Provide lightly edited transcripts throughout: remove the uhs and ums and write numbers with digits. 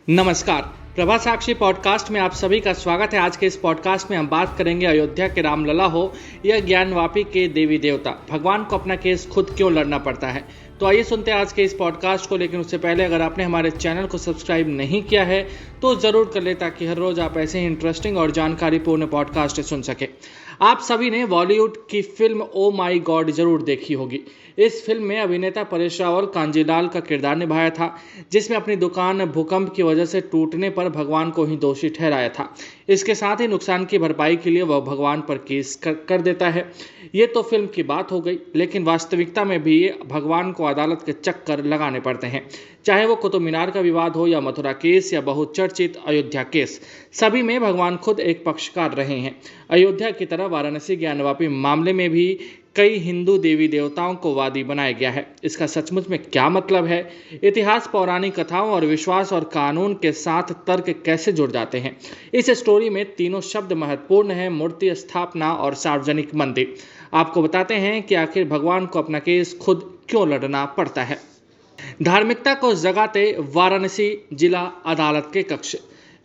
नमस्कार। प्रभा साक्षी पॉडकास्ट में आप सभी का स्वागत है। आज के इस पॉडकास्ट में हम बात करेंगे अयोध्या के रामलला हो या ज्ञानवापी के देवी देवता, भगवान को अपना केस खुद क्यों लड़ना पड़ता है। तो आइए सुनते हैं आज के इस पॉडकास्ट को। लेकिन उससे पहले अगर आपने हमारे चैनल को सब्सक्राइब नहीं किया है तो जरूर कर ले, ताकि हर रोज आप ऐसे ही इंटरेस्टिंग और जानकारीपूर्ण पॉडकास्ट सुन सके। आप सभी ने बॉलीवुड की फिल्म ओ माई गॉड जरूर देखी होगी। इस फिल्म में अभिनेता परेश रावल कांजीलाल का किरदार निभाया था, जिसमें अपनी दुकान भूकंप की वजह से टूटने पर भगवान को ही दोषी ठहराया था। इसके साथ ही नुकसान की भरपाई के लिए वह भगवान पर केस कर देता है। ये तो फिल्म की बात हो गई, लेकिन वास्तविकता में भी भगवान को अदालत के चक्कर लगाने पड़ते हैं। चाहे वो कुतुब मीनार का विवाद हो या मथुरा केस या बहुचर्चित अयोध्या केस, सभी में भगवान खुद एक पक्षकार रहे हैं। अयोध्या की तरह वाराणसी ज्ञानवापी मामले में भी कई हिंदू देवी देवताओं को वादी बनाया गया है। इसका सचमुच में क्या मतलब है? इतिहास, पौराणिक कथाओं और विश्वास और कानून के साथ तर्क कैसे जुड़ जाते हैं? इस स्टोरी में तीनों शब्द महत्वपूर्ण हैं: मूर्ति स्थापना और सार्वजनिक मंदिर। आपको बताते हैं कि आखिर भगवान को अपना केस खुद क्यों लड़ना पड़ता है। धार्मिकता को जगाते वाराणसी जिला अदालत के कक्ष।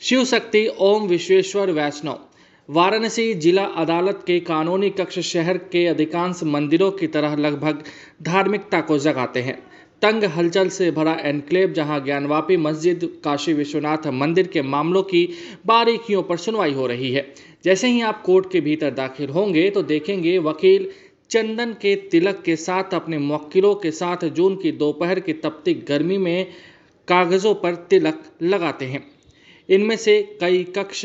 शिव शक्ति ओम विश्वेश्वर वैष्णव। वाराणसी जिला अदालत के कानूनी कक्ष शहर के अधिकांश मंदिरों की तरह लगभग धार्मिकता को जगाते हैं। तंग हलचल से भरा एनक्लेव, जहां ज्ञानवापी मस्जिद, काशी विश्वनाथ मंदिर के मामलों की बारीकियों पर सुनवाई हो रही है। जैसे ही आप कोर्ट के भीतर दाखिल होंगे तो देखेंगे वकील चंदन के तिलक के साथ अपने मुवक्किलों के साथ जून की दोपहर की तपती गर्मी में कागजों पर तिलक लगाते हैं। इनमें से कई कक्ष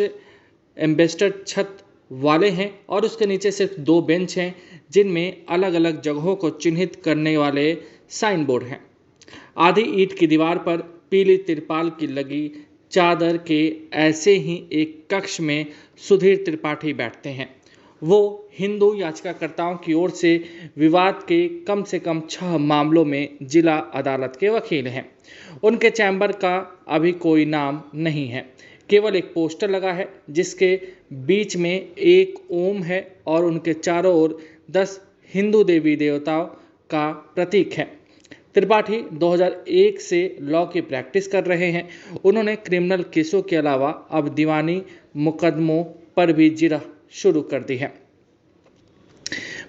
एम्बेस्टर छत वाले हैं और उसके नीचे सिर्फ 2 बेंच हैं, जिनमें अलग अलग जगहों को चिन्हित करने वाले साइन बोर्ड हैं। आधी ईंट की दीवार पर पीली तिरपाल की लगी चादर के ऐसे ही एक कक्ष में सुधीर त्रिपाठी बैठते हैं। वो हिंदू याचिकाकर्ताओं की ओर से विवाद के कम से कम 6 मामलों में जिला अदालत के वकील हैं। उनके चैम्बर का अभी कोई नाम नहीं है, केवल एक पोस्टर लगा है जिसके बीच में एक ओम है और उनके चारों ओर 10 हिंदू देवी देवताओं का प्रतीक है। त्रिपाठी 2001 से लॉ की प्रैक्टिस कर रहे हैं। उन्होंने क्रिमिनल केसों के अलावा अब दीवानी मुकदमों पर भी जिरह शुरू कर दी है।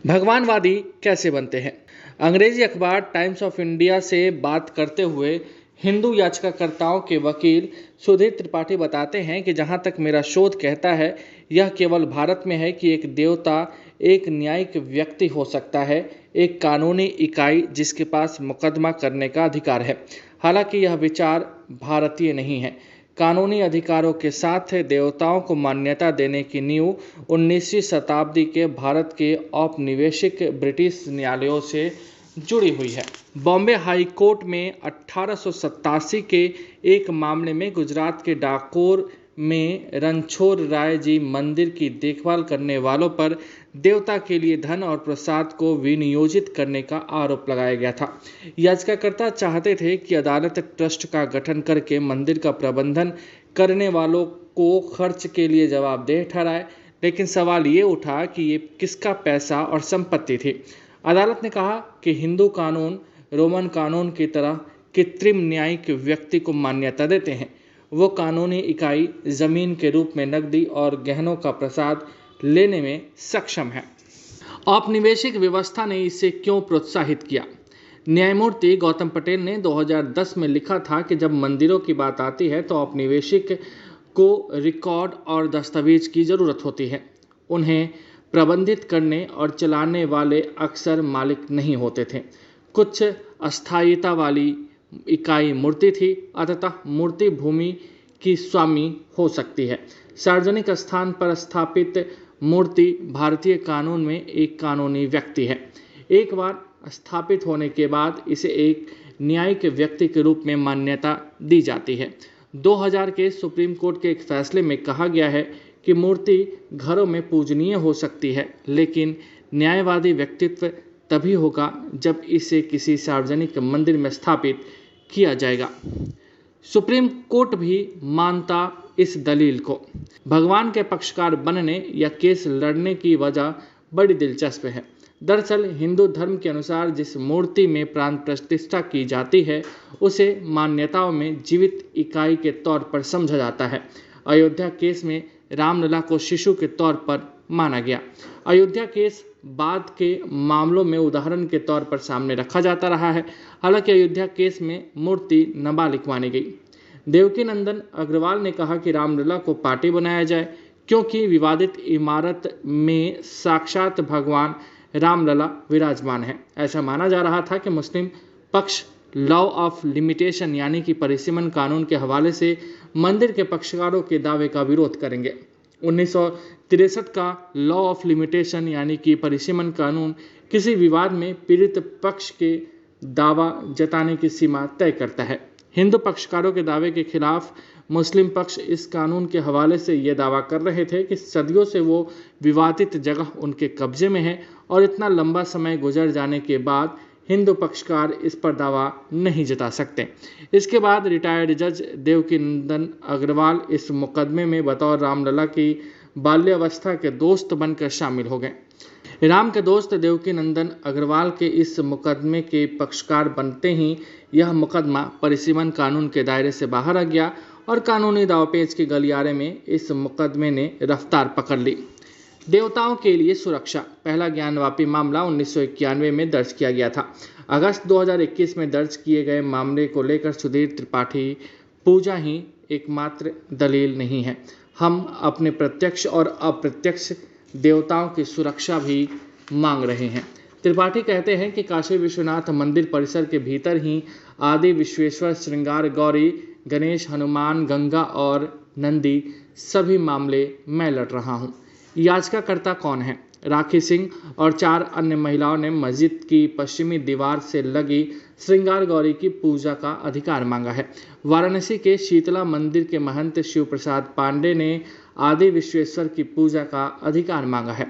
भगवानवादी कैसे बनते हैं? अंग्रेजी अखबार टाइम्स ऑफ इंडिया से बात करते हुए हिंदू याचिकाकर्ताओं के वकील सुधीर त्रिपाठी बताते हैं कि जहां तक मेरा शोध कहता है, यह केवल भारत में है कि एक देवता एक न्यायिक व्यक्ति हो सकता है, एक कानूनी इकाई जिसके पास मुकदमा करने का अधिकार है। हालांकि यह विचार भारतीय नहीं है। कानूनी अधिकारों के साथ देवताओं को मान्यता देने की नींव 19वीं शताब्दी के भारत के औपनिवेशिक ब्रिटिश न्यायालयों से जुड़ी हुई है। बॉम्बे हाई कोर्ट में 1887 के एक मामले में गुजरात के डाकोर में रणछोड़ राय जी मंदिर की देखभाल करने वालों पर देवता के लिए धन और प्रसाद को विनियोजित करने का आरोप लगाया गया था। याचिकाकर्ता चाहते थे कि अदालत ट्रस्ट का गठन करके मंदिर का प्रबंधन करने वालों को खर्च के लिए जवाबदेह ठहराए, लेकिन सवाल ये उठा कि ये किसका पैसा और संपत्ति थी। अदालत ने कहा कि हिंदू कानून रोमन कानून की तरह कृत्रिम न्यायिक व्यक्ति को मान्यता देते हैं। वो कानूनी इकाई जमीन के रूप में नकदी और गहनों का प्रसाद लेने में सक्षम है। औपनिवेशिक व्यवस्था ने इसे क्यों प्रोत्साहित किया? न्यायमूर्ति गौतम पटेल ने 2010 में लिखा था कि जब मंदिरों की बात आती है तो औपनिवेशिक को रिकॉर्ड और दस्तावेज की जरूरत होती है। उन्हें प्रबंधित करने और चलाने वाले अक्सर मालिक नहीं होते थे। कुछ अस्थायीता वाली इकाई मूर्ति थी, अतः मूर्ति भूमि की स्वामी हो सकती है। सार्वजनिक स्थान पर स्थापित मूर्ति भारतीय कानून में एक कानूनी व्यक्ति है। एक बार स्थापित होने के बाद इसे एक न्यायिक व्यक्ति के रूप में मान्यता दी जाती है। 2000 के सुप्रीम कोर्ट के एक फैसले में कहा गया है कि मूर्ति घरों में पूजनीय हो सकती है, लेकिन न्यायवादी व्यक्तित्व तभी होगा जब इसे किसी सार्वजनिक मंदिर में स्थापित किया जाएगा। सुप्रीम कोर्ट भी मानता इस दलील को। भगवान के पक्षकार बनने या केस लड़ने की वजह बड़ी दिलचस्प है। दरअसल हिंदू धर्म के अनुसार जिस मूर्ति में प्राण प्रतिष्ठा की जाती है उसे मान्यताओं में जीवित इकाई के तौर पर समझा जाता है। अयोध्या केस में रामलला को शिशु के तौर पर माना गया। अयोध्या केस बाद के मामलों में उदाहरण के तौर पर सामने रखा जाता रहा है। हालांकि अयोध्या केस में मूर्ति नाबालिग मानी गई। देवकीनंदन अग्रवाल ने कहा कि रामलला को पार्टी बनाया जाए क्योंकि विवादित इमारत में साक्षात भगवान रामलला विराजमान है। ऐसा माना जा रहा था कि मुस्लिम पक्ष लॉ ऑफ लिमिटेशन यानी कि परिसीमन कानून के हवाले से मंदिर के पक्षकारों के दावे का विरोध करेंगे। 1963 का लॉ ऑफ लिमिटेशन यानी कि परिसीमन कानून किसी विवाद में पीड़ित पक्ष के दावा जताने की सीमा तय करता है। हिंदू पक्षकारों के दावे के खिलाफ मुस्लिम पक्ष इस कानून के हवाले से ये दावा कर रहे थे कि सदियों से वो विवादित जगह उनके कब्जे में है और इतना लंबा समय गुजर जाने के बाद हिंदू पक्षकार इस पर दावा नहीं जता सकते। इसके बाद रिटायर्ड जज देवकीनंदन अग्रवाल इस मुकदमे में बतौर रामलला की बाल्यावस्था के दोस्त बनकर शामिल हो गए। राम के दोस्त देवकीनंदन अग्रवाल के इस मुकदमे के पक्षकार बनते ही यह मुकदमा परिसीमन कानून के दायरे से बाहर आ गया और कानूनी दावपेच के गलियारे में इस मुकदमे ने रफ्तार पकड़ ली। देवताओं के लिए सुरक्षा पहला ज्ञानवापी मामला 1991 में दर्ज किया गया था। अगस्त 2021 में दर्ज किए गए मामले को लेकर सुधीर त्रिपाठी पूजा ही एकमात्र दलील नहीं है, हम अपने प्रत्यक्ष और अप्रत्यक्ष देवताओं की सुरक्षा भी मांग रहे हैं। त्रिपाठी कहते हैं कि काशी विश्वनाथ मंदिर परिसर के भीतर ही आदि विश्वेश्वर, श्रृंगार गौरी, गणेश, हनुमान, गंगा और नंदी सभी मामले मैं लड़ रहा हूँ। याचिकाकर्ता कौन है? राखी सिंह और 4 अन्य महिलाओं ने मस्जिद की पश्चिमी दीवार से लगी श्रृंगार गौरी की पूजा का अधिकार मांगा है। वाराणसी के शीतला मंदिर के महंत शिव प्रसाद पांडे ने आदि विश्वेश्वर की पूजा का अधिकार मांगा है।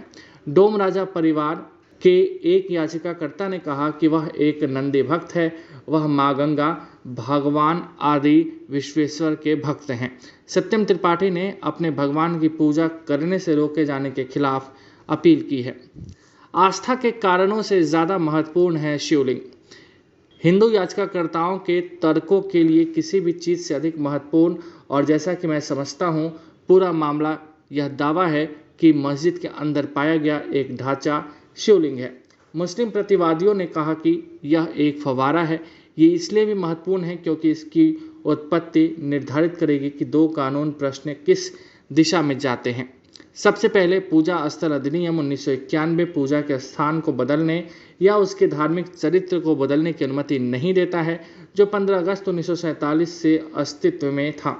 डोम राजा परिवार के एक याचिकाकर्ता ने कहा कि वह एक नंदी भक्त है, वह माँ गंगा, भगवान आदि विश्वेश्वर के भक्त हैं। सत्यम त्रिपाठी ने अपने भगवान की पूजा करने से रोके जाने के खिलाफ अपील की है। आस्था के कारणों से ज़्यादा महत्वपूर्ण है शिवलिंग। हिंदू याचिकाकर्ताओं के तर्कों के लिए किसी भी चीज़ से अधिक महत्वपूर्ण और जैसा कि मैं समझता हूँ पूरा मामला यह दावा है कि मस्जिद के अंदर पाया गया एक ढांचा शिवलिंग है। मुस्लिम प्रतिवादियों ने कहा कि यह एक फव्वारा है। ये इसलिए भी महत्वपूर्ण है क्योंकि इसकी उत्पत्ति निर्धारित करेगी कि 2 कानून प्रश्न किस दिशा में जाते हैं। सबसे पहले पूजा स्थल अधिनियम 1991 पूजा के स्थान को बदलने या उसके धार्मिक चरित्र को बदलने की अनुमति नहीं देता है, जो 15 अगस्त 1947 से अस्तित्व में था।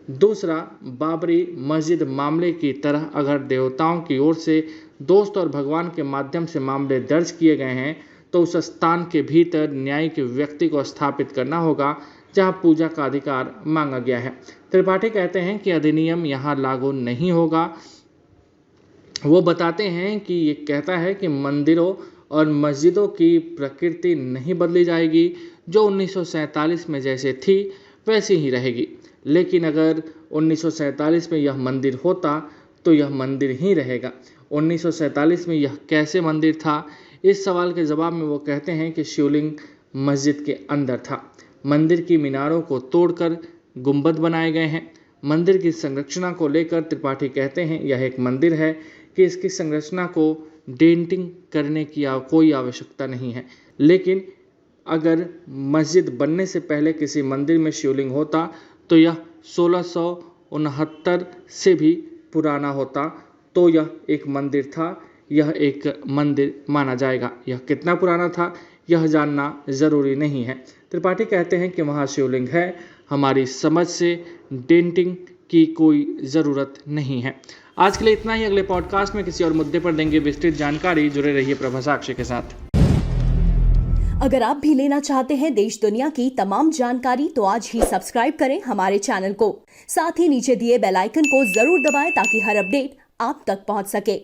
दूसरा, बाबरी मस्जिद मामले की तरह अगर देवताओं की ओर से दोस्त और भगवान के माध्यम से मामले दर्ज किए गए हैं तो उस स्थान के भीतर न्यायिक व्यक्ति को स्थापित करना होगा जहां पूजा का अधिकार मांगा गया है। त्रिपाठी कहते हैं कि अधिनियम यहां लागू नहीं होगा। वो बताते हैं कि ये कहता है कि मंदिरों और मस्जिदों की प्रकृति नहीं बदली जाएगी, जो 1947 में जैसे थी वैसी ही रहेगी। लेकिन अगर 1947 में यह मंदिर होता तो यह मंदिर ही रहेगा। 1947 में यह कैसे मंदिर था? इस सवाल के जवाब में वो कहते हैं कि शिवलिंग मस्जिद के अंदर था। मंदिर की मीनारों को तोड़कर गुंबद बनाए गए हैं। मंदिर की संरचना को लेकर त्रिपाठी कहते हैं यह एक मंदिर है कि इसकी संरचना को डेंटिंग करने की कोई आवश्यकता नहीं है। लेकिन अगर मस्जिद बनने से पहले किसी मंदिर में शिवलिंग होता तो यह 1669 से भी पुराना होता तो यह एक मंदिर था, यह एक मंदिर माना जाएगा। यह कितना पुराना था यह जानना ज़रूरी नहीं है। त्रिपाठी कहते हैं कि वहाँ शिवलिंग है, हमारी समझ से डेंटिंग की कोई ज़रूरत नहीं है। आज के लिए इतना ही। अगले पॉडकास्ट में किसी और मुद्दे पर देंगे विस्तृत जानकारी। जुड़े रहिए प्रभा साक्षी के साथ। अगर आप भी लेना चाहते हैं देश दुनिया की तमाम जानकारी तो आज ही सब्सक्राइब करें हमारे चैनल को। साथ ही नीचे दिए बेल आइकन को जरूर दबाएं ताकि हर अपडेट आप तक पहुंच सके।